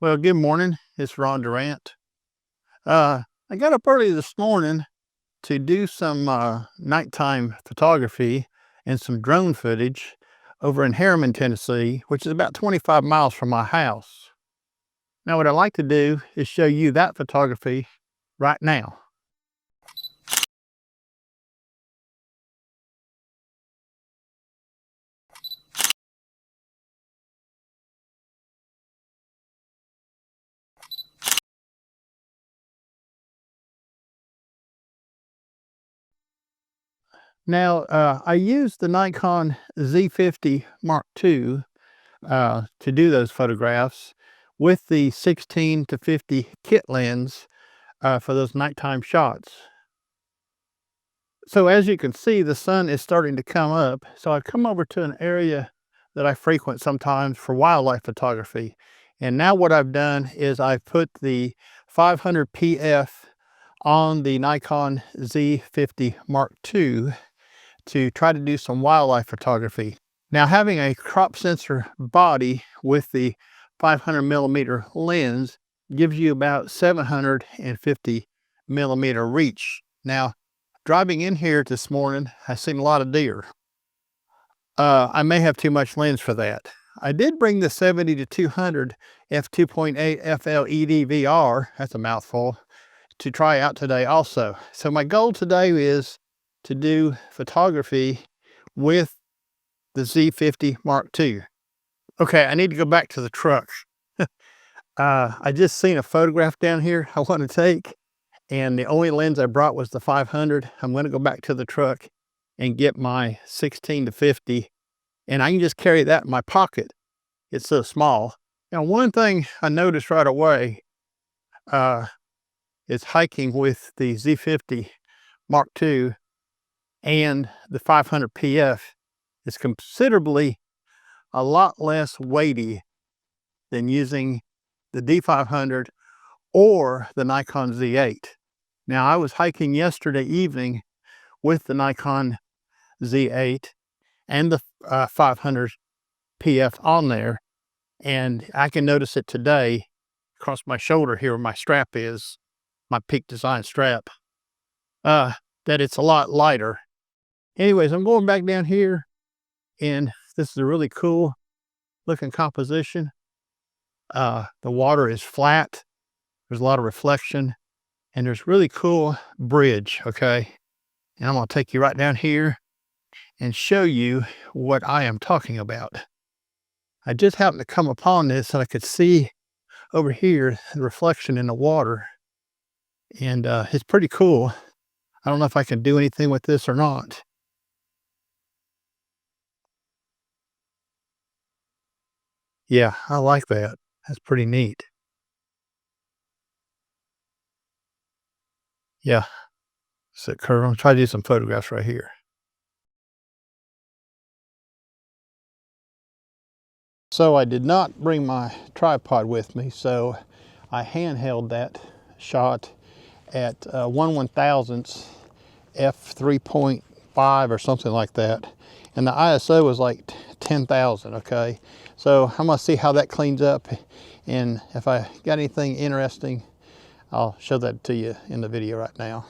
Well, good morning. It's Ron Durant. I got up early this morning to do some nighttime photography and some drone footage over in Harriman, Tennessee, which is about 25 miles from my house. Now, what I'd like to do is show you that photography right now. Now, I used the Nikon Z50 Mark II to do those photographs with the 16 to 50 kit lens for those nighttime shots. So as you can see, the sun is starting to come up. So I've come over to an area that I frequent sometimes for wildlife photography. And now what I've done is I've put the 500 PF on the Nikon Z50 Mark II to try to do some wildlife photography. Now, having a crop sensor body with the 500 millimeter lens gives you about 750 millimeter reach. Now, driving in here this morning, I seen a lot of deer. I may have too much lens for that. I did bring the 70 to 200 f2.8 FLED VR, that's a mouthful, to try out today also. So my goal today is to do photography with the Z50 Mark II. Okay, I need to go back to the truck. I just seen a photograph down here I want to take, and the only lens I brought was the 500. I'm going to go back to the truck and get my 16 to 50, and I can just carry that in my pocket. It's so small. Now, one thing I noticed right away uh, is hiking with the Z50 Mark II and the 500 PF is considerably a lot less weighty than using the D500 or the Nikon Z8. Now, I was hiking yesterday evening with the Nikon Z8 and the 500 PF on there, and I can notice it today across my shoulder here where my strap is, my Peak Design strap, that it's a lot lighter. Anyways, I'm going back down here, and this is a really cool looking composition. The water is flat, there's a lot of reflection, and there's really cool bridge, okay? And I'm gonna take you right down here and show you what I am talking about. I just happened to come upon this and I could see over here the reflection in the water, and it's pretty cool. I don't know if I can do anything with this or not. Yeah, I like that. That's pretty neat. Yeah, so Kurt, I'm gonna try to do some photographs right here. So I did not bring my tripod with me, so I handheld that shot at 1/1000th f3.5 or something like that, and the ISO was like 10,000. Okay, so I'm gonna see how that cleans up, and if I got anything interesting, I'll show that to you in the video right now.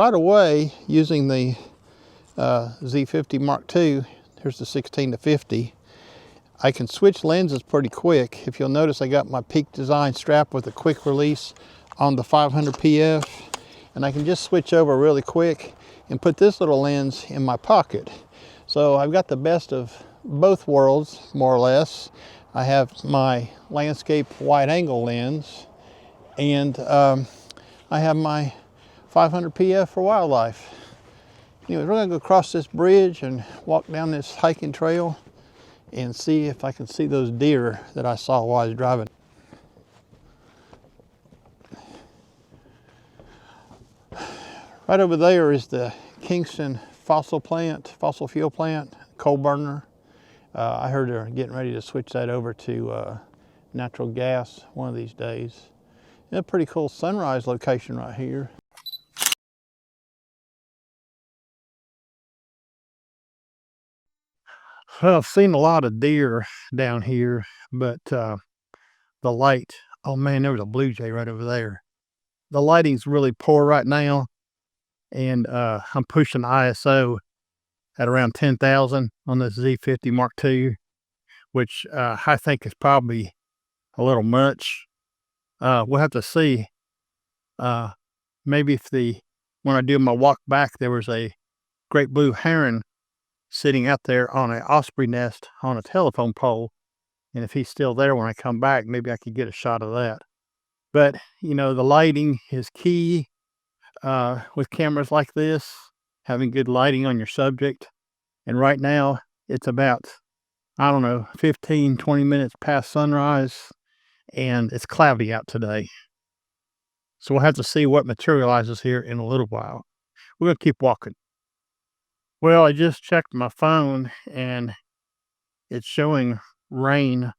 Right away, using the Z50 Mark II, here's the 16 to 50. I can switch lenses pretty quick. If you'll notice, I got my Peak Design strap with a quick release on the 500 PF, and I can just switch over really quick and put this little lens in my pocket. So I've got the best of both worlds, more or less. I have my landscape wide angle lens, and I have my 500 PF for wildlife. Anyways, we're gonna go across this bridge and walk down this hiking trail and see if I can see those deer that I saw while I was driving. Right over there is the Kingston fossil fuel plant, coal burner. I heard they're getting ready to switch that over to natural gas one of these days. And a pretty cool sunrise location right here. Well, I've seen a lot of deer down here, but the light, oh man, there was a blue jay right over there. The lighting's really poor right now, and I'm pushing ISO at around 10,000 on the Z50 Mark II, which I think is probably a little much. We'll have to see. Uh, maybe if when I do my walk back, there was a great blue heron sitting out there on an osprey nest on a telephone pole. And if he's still there when I come back, maybe I could get a shot of that. But, the lighting is key with cameras like this, having good lighting on your subject. And right now, it's about, I don't know, 15, 20 minutes past sunrise, and it's cloudy out today. So we'll have to see what materializes here in a little while. We're going to keep walking. Well, I just checked my phone, and it's showing rain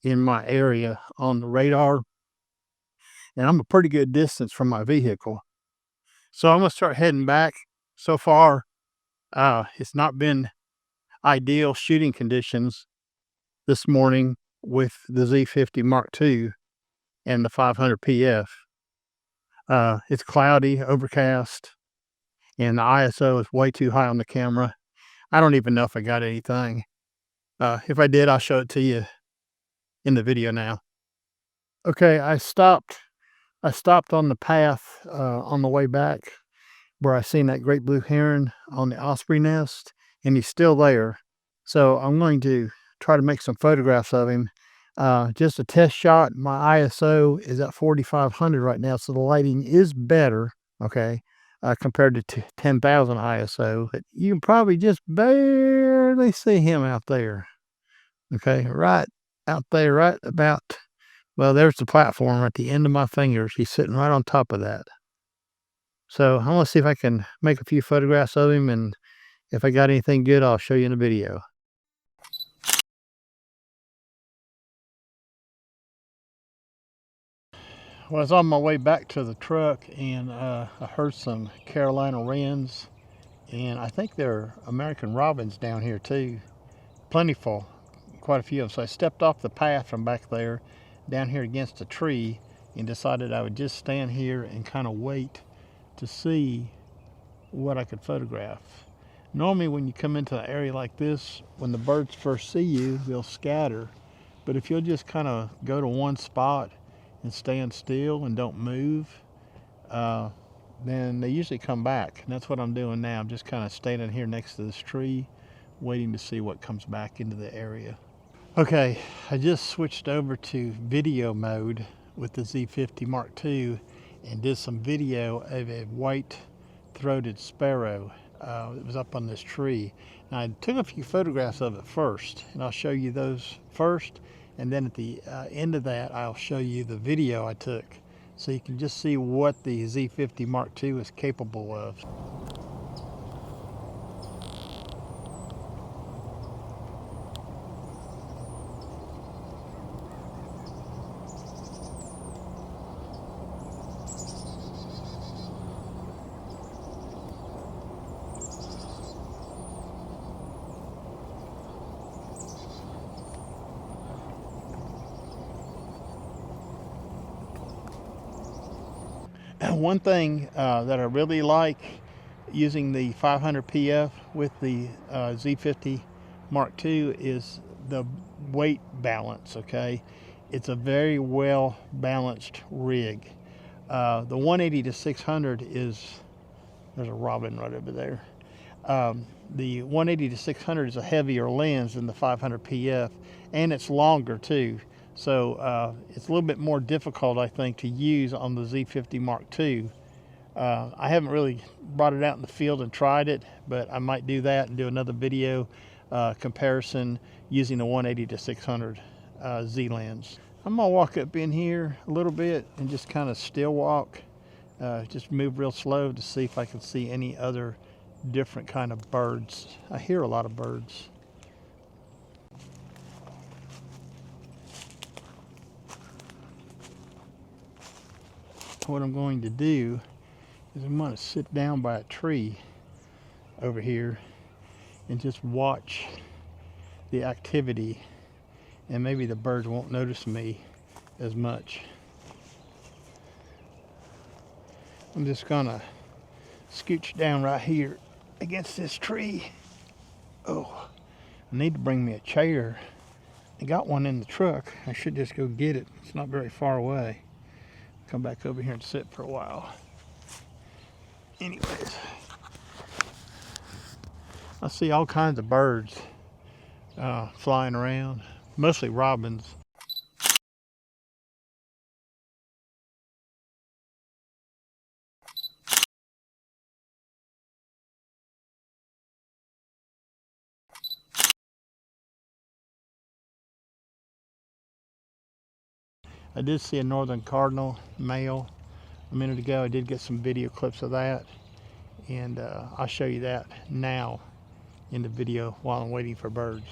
in my area on the radar, and I'm a pretty good distance from my vehicle. So I'm gonna start heading back. So far, it's not been ideal shooting conditions this morning with the Z50 Mark II and the 500 PF. It's cloudy, overcast, and the ISO is way too high on the camera. I don't even know if I got anything. If I did, I'll show it to you in the video now. Okay, I stopped on the path on the way back where I seen that great blue heron on the osprey nest, and he's still there. So I'm going to try to make some photographs of him. Just a test shot. My ISO is at 4,500 right now, so the lighting is better, okay, compared to 10,000 ISO. But you can probably just barely see him out there, okay, right out there, right about, well, there's the platform at the end of my fingers. He's sitting right on top of that. So I'm gonna see if I can make a few photographs of him, and if I got anything good, I'll show you in the video. Well, I was on my way back to the truck, and I heard some Carolina wrens, and I think there are American robins down here too. Plentiful, quite a few of them. So I stepped off the path from back there down here against a tree and decided I would just stand here and kind of wait to see what I could photograph. Normally when you come into an area like this, when the birds first see you, they'll scatter. But if you'll just kind of go to one spot and stand still and don't move, then they usually come back. And that's what I'm doing now. I'm just kind of standing here next to this tree, waiting to see what comes back into the area. Okay, I just switched over to video mode with the Z50 Mark II and did some video of a white-throated sparrow. It was up on this tree. Now, I took a few photographs of it first, and I'll show you those first, and then at the end of that, I'll show you the video I took, so you can just see what the Z50 Mark II is capable of. One thing that I really like using the 500 PF with the Z50 Mark II is the weight balance, okay? It's a very well balanced rig. The 180 to 600 is, there's a robin right over there. The 180 to 600 is a heavier lens than the 500 PF, and it's longer too. So it's a little bit more difficult, I think, to use on the Z50 Mark II. I haven't really brought it out in the field and tried it, but I might do that and do another video comparison using the 180 to 600 Z lens. I'm gonna walk up in here a little bit and just kind of still walk, just move real slow to see if I can see any other different kind of birds. I hear a lot of birds. What I'm going to do is I'm going to sit down by a tree over here and just watch the activity, and maybe the birds won't notice me as much. I'm just gonna scooch down right here against this tree. Oh, I need to bring me a chair. I got one in the truck. I should just go get it. It's not very far away. Come back over here and sit for a while. Anyways, I see all kinds of birds flying around, mostly robins. I did see a northern cardinal male a minute ago. I did get some video clips of that, and I'll show you that now in the video while I'm waiting for birds.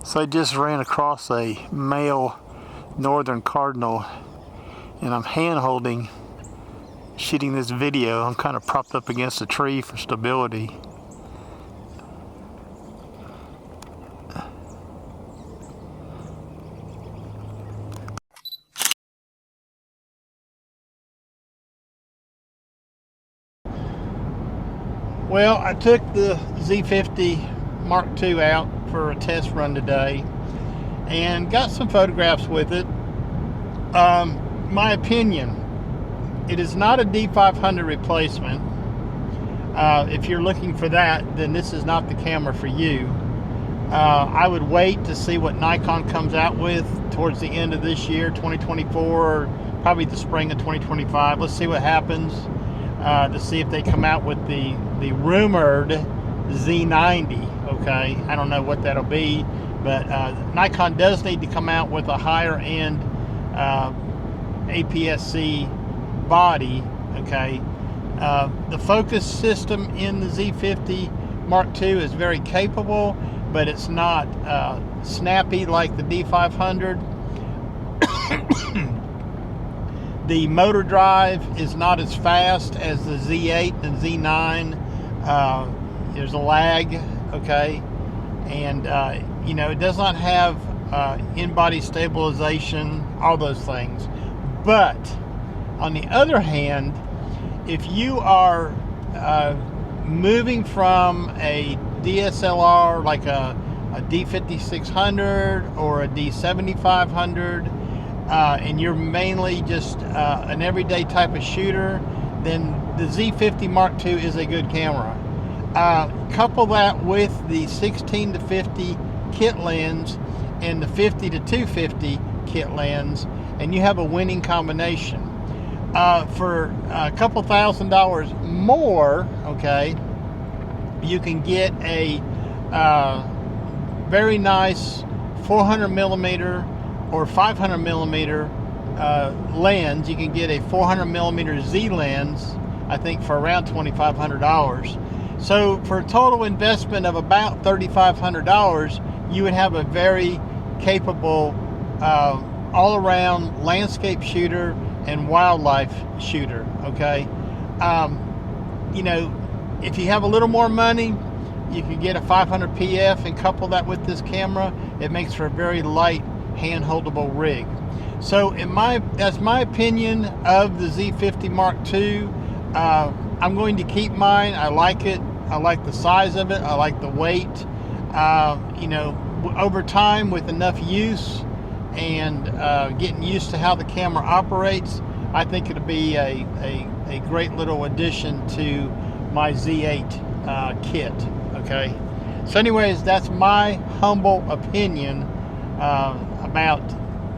So I just ran across a male northern cardinal, and I'm hand holding shooting this video. I'm kind of propped up against a tree for stability. Well, I took the Z50 Mark II out for a test run today and got some photographs with it. My opinion, it is not a D500 replacement. If you're looking for that, then this is not the camera for you. I would wait to see what Nikon comes out with towards the end of this year, 2024, or probably the spring of 2025. Let's see what happens to see if they come out with the rumored Z90. Okay, I don't know what that'll be, but Nikon does need to come out with a higher end APS-C body. Okay, the focus system in the Z50 Mark II is very capable, but it's not snappy like the D500. The motor drive is not as fast as the Z8 and Z9. There's a lag, okay, and you know, it does not have in-body stabilization, all those things. But on the other hand, if you are moving from a DSLR like a D5600 or a D7500, and you're mainly just an everyday type of shooter, then the Z50 Mark II is a good camera. Couple that with the 16-50 kit lens and the 50-250 kit lens, and you have a winning combination. For a couple $1,000s more, okay, you can get a very nice 400 millimeter or 500 millimeter lens. You can get a 400 millimeter Z lens, I think, for around $2,500. So for a total investment of about $3,500, you would have a very capable all-around landscape shooter and wildlife shooter. Okay, you know, if you have a little more money, you can get a 500 PF and couple that with this camera. It makes for a very light hand-holdable rig. So that's my opinion of the Z50 Mark II. I'm going to keep mine. I like it. I like the size of it. I like the weight. You know, over time, with enough use and getting used to how the camera operates, I think it'll be a great little addition to my Z8 kit. Okay, so anyways, that's my humble opinion about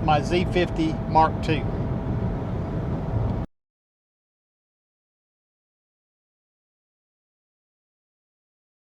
my Z50 Mark II.